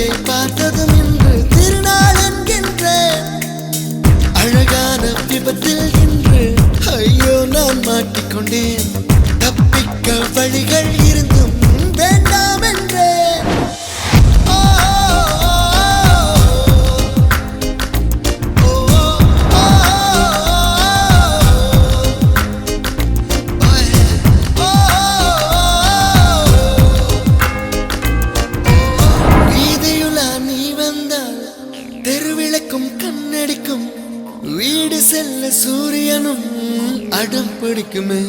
உன்னை பார்த்ததும் இன்று திருநாள் என்கின்றேன். அழகான விபத்தில் இன்று ஐயோ நான் மாட்டிக்கொண்டேன். தப்பிக்க வழிகள் இருந்தும் வேண்டாம் என்றேன். தெருவிளக்கும் கண்ணடிக்கும் வீடு செல்ல சூரியனும் அடம் பிடிக்குமே.